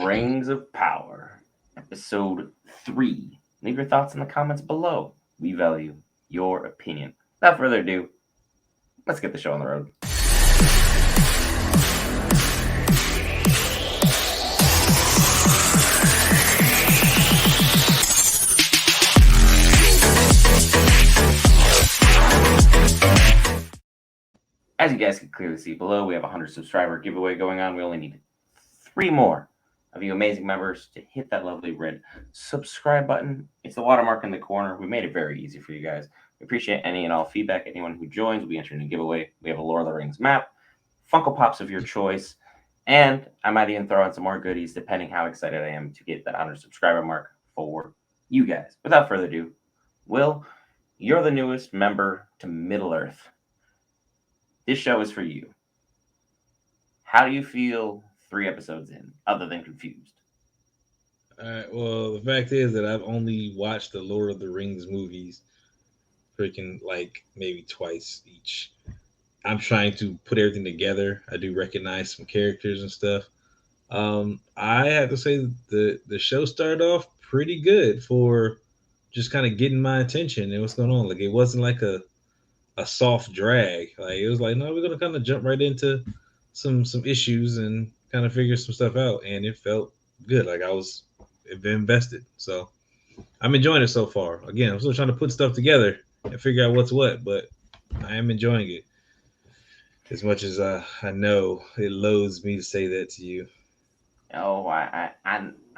Rings of Power, Episode 3. Leave your thoughts in the comments below. We value your opinion. Without further ado, let's get the show on the road. As you guys can clearly see below, we have a 100 subscriber giveaway going on. We only need 3 more of you amazing members to hit that lovely red subscribe button. It's the watermark in the corner. We made it very easy for you guys. We appreciate any and all feedback. Anyone who joins will be entered in a giveaway. We have a Lord of the Rings map, Funko Pops of your choice, and I might even throw in some more goodies depending how excited I am to get that 100 subscriber mark for you guys. Without further ado, Will, you're the newest member to Middle Earth. This show is for you. How do you feel 3 episodes in, other than confused? All right. Well, the fact is that I've only watched the Lord of the Rings movies, freaking like maybe twice each. I'm trying to put everything together. I do recognize some characters and stuff. I have to say the show started off pretty good for just kind of getting my attention and what's going on. Like it wasn't like a soft drag. Like it was like, no, we're gonna kind of jump right into some issues and kind of figure some stuff out, and it felt good. Like I was invested. So I'm enjoying it so far. Again, I'm still trying to put stuff together and figure out what's what, but I am enjoying it as much as I know it loads me to say that to you. Oh, I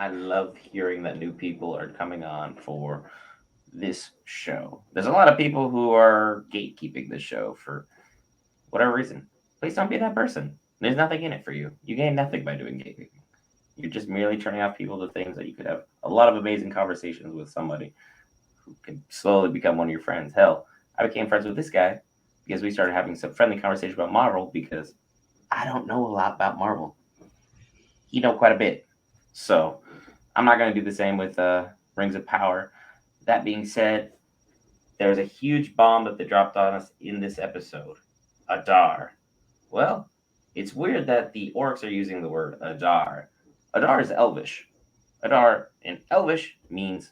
love hearing that new people are coming on for this show. There's a lot of people who are gatekeeping this show for whatever reason. Please don't be that person. There's nothing in it for you. You gain nothing by doing gatekeeping. You're just merely turning off people to things that you could have a lot of amazing conversations with somebody who can slowly become one of your friends. Hell, I became friends with this guy because we started having some friendly conversation about Marvel because I don't know a lot about Marvel. He know quite a bit. So I'm not going to do the same with Rings of Power. That being said, there was a huge bomb that they dropped on us in this episode. Adar. Well, it's weird that the orcs are using the word Adar. Adar is Elvish. Adar in Elvish means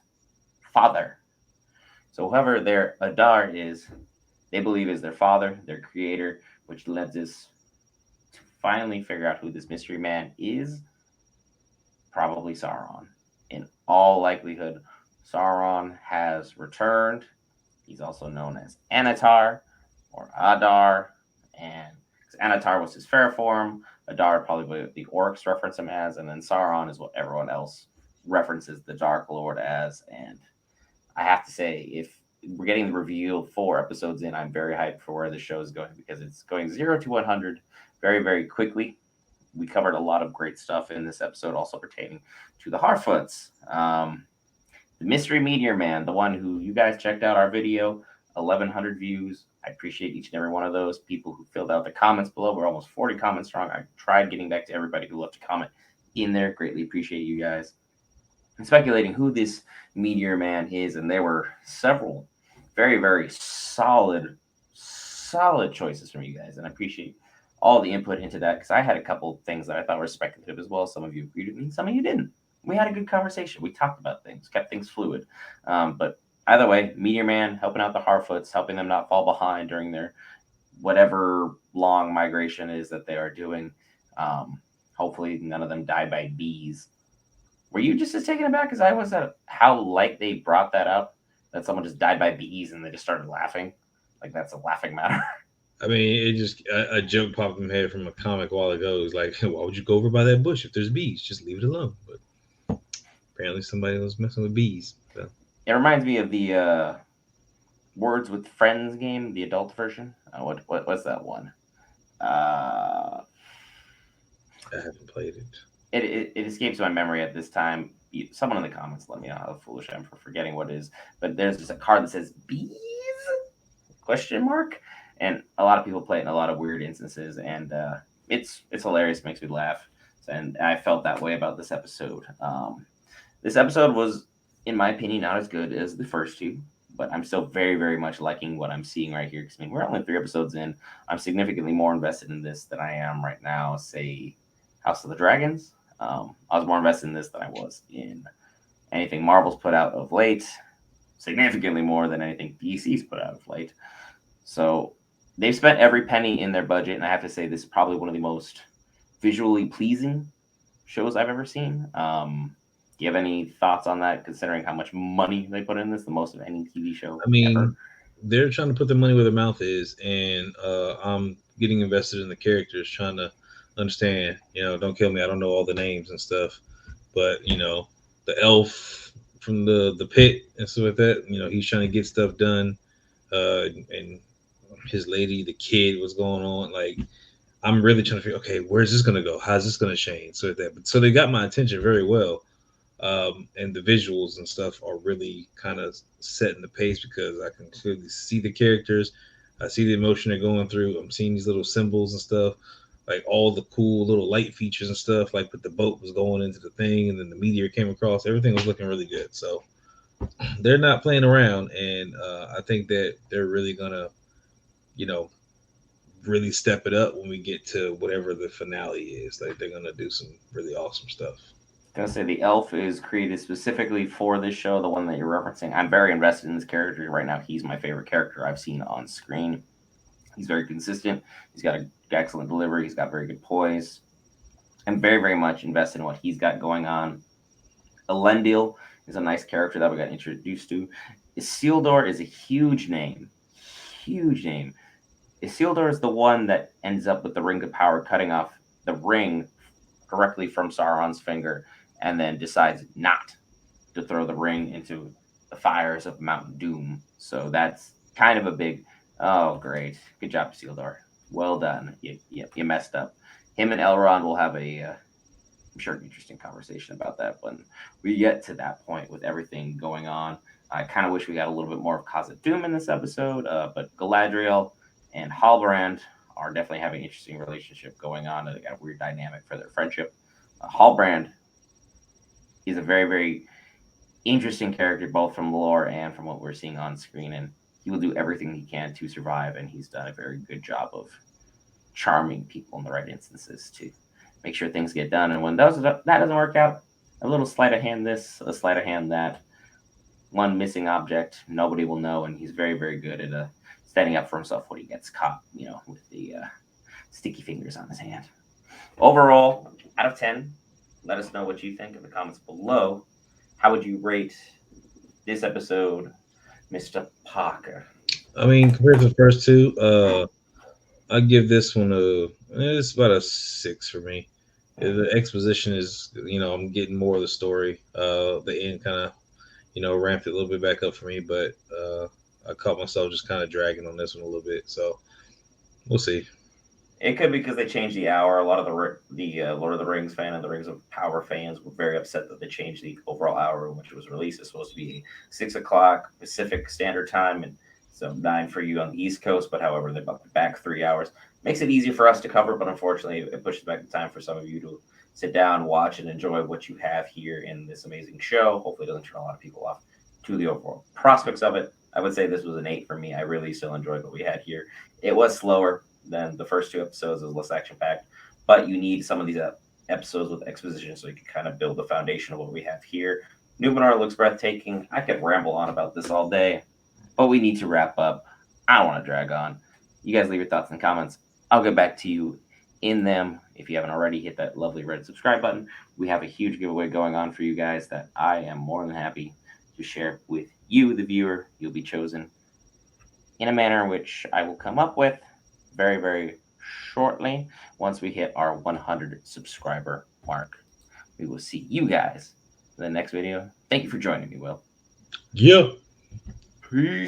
father. So whoever their Adar is, they believe is their father, their creator, which led us to finally figure out who this mystery man is. Probably Sauron. In all likelihood, Sauron has returned. He's also known as Anatar or Adar, and Anatar was his fair form. Adar probably what the orcs reference him as, and then Sauron is what everyone else references the Dark Lord as. And I have to say, if we're getting the reveal 4 episodes in, I'm very hyped for where the show is going because it's going 0 to 100 very, very quickly. We covered a lot of great stuff in this episode, also pertaining to the Harfoots. The Mystery Meteor Man, the one who you guys checked out our video, 1,100 views. I appreciate each and every one of those people who filled out the comments below. We're almost 40 comments strong. I tried getting back to everybody who left a comment in there. Greatly appreciate you guys. And speculating who this Meteor Man is, and there were several very, very solid choices from you guys, and I appreciate all the input into that because I had a couple things that I thought were speculative as well. Some of you agreed with me, some of you didn't. We had a good conversation. We talked about things, kept things fluid. But either way, Meteor Man helping out the Harfoots, helping them not fall behind during their whatever long migration is that they are doing. Hopefully, none of them die by bees. Were you just as taken aback as I was at how light they brought that up? That someone just died by bees and they just started laughing? Like, that's a laughing matter. I mean, it just a joke popped in my head from a comic a while ago. It was like, why would you go over by that bush if there's bees? Just leave it alone. But apparently, somebody was messing with bees. So. It reminds me of the Words with Friends game, the adult version. What's that one? Uh, I haven't played it. it escapes my memory at this time. Someone in the comments let me know how foolish I am for forgetting what it is. But there's just a card that says bees? Question mark? And a lot of people play it in a lot of weird instances, and it's hilarious, makes me laugh. And I felt that way about this episode. This episode was, in my opinion, not as good as the first 2, but I'm still very, very much liking what I'm seeing right here. Because I mean, we're only 3 episodes in. I'm significantly more invested in this than I am right now, say, House of the Dragons. I was more invested in this than I was in anything Marvel's put out of late, significantly more than anything DC's put out of late. So they've spent every penny in their budget, and I have to say this is probably one of the most visually pleasing shows I've ever seen. Do you have any thoughts on that, considering how much money they put in this, the most of any TV show I ever? mean, they're trying to put their money where their mouth is, and I'm getting invested in the characters, trying to understand. Don't kill me. I don't know all the names and stuff, but the elf from the pit and stuff like that. He's trying to get stuff done, and his lady, the kid, what's going on. Like, I'm really trying to figure, okay, where's this gonna go? How's this gonna change? So they got my attention very well, and the visuals and stuff are really kind of setting the pace because I can clearly see the characters. I see the emotion they're going through. I'm seeing these little symbols and stuff, like all the cool little light features and stuff, like with the boat was going into the thing, and then the meteor came across. Everything was looking really good. So they're not playing around, and I think that they're really gonna, you know, really step it up when we get to whatever the finale is. Like they're gonna do some really awesome stuff. Gonna say the elf is created specifically for this show, the one that you're referencing. I'm very invested in this character right now. He's my favorite character I've seen on screen. He's very consistent. He's got an excellent delivery. He's got very good poise. I'm very, very much invested in what he's got going on. Elendil is a nice character that we got introduced to. Isildur is a huge name. Huge name. Isildur is the one that ends up with the Ring of Power cutting off the ring directly from Sauron's finger and then decides not to throw the ring into the fires of Mount Doom. So that's kind of a big, oh, great. Good job, Isildur. Well done. You messed up. Him and Elrond will have I'm sure, an interesting conversation about that when we get to that point with everything going on. I kind of wish we got a little bit more of Khazad Doom in this episode, but Galadriel and Halbrand are definitely having an interesting relationship going on, and they got a weird dynamic for their friendship. Halbrand is a very, very interesting character, both from lore and from what we're seeing on screen, and he will do everything he can to survive, and he's done a very good job of charming people in the right instances to make sure things get done. And when that doesn't work out, a little sleight of hand this, a sleight of hand that, one missing object, nobody will know, and he's very, very good at standing up for himself when he gets caught, with the sticky fingers on his hand. Overall, out of 10, let us know what you think in the comments below. How would you rate this episode, Mr. Parker? I mean, compared to the first two, I give this one it's about a 6 for me. The exposition is, I'm getting more of the story. The end kind of, ramped it a little bit back up for me, but I caught myself just kind of dragging on this one a little bit. So we'll see. It could be because they changed the hour. A lot of the Lord of the Rings fan and the Rings of Power fans were very upset that they changed the overall hour in which it was released. It's supposed to be 6 o'clock Pacific Standard Time, and so 9 for you on the East Coast. But however, they bumped it back 3 hours. Makes it easier for us to cover, but unfortunately, it pushes back the time for some of you to sit down, watch, and enjoy what you have here in this amazing show. Hopefully, it doesn't turn a lot of people off to the overall prospects of it. I would say this was an 8 for me. I really still enjoyed what we had here. It was slower than the first 2 episodes. It was less action packed, but you need some of these episodes with exposition so you can kind of build the foundation of what we have here. Numenor looks breathtaking. I could ramble on about this all day, but we need to wrap up. I don't want to drag on. You guys leave your thoughts in the comments. I'll get back to you in them. If you haven't already, hit that lovely red subscribe button. We have a huge giveaway going on for you guys that I am more than happy to share with you, the viewer. You'll be chosen in a manner in which I will come up with very, very shortly once we hit our 100 subscriber mark. We will see you guys in the next video. Thank you for joining me, Will. Yeah. Peace.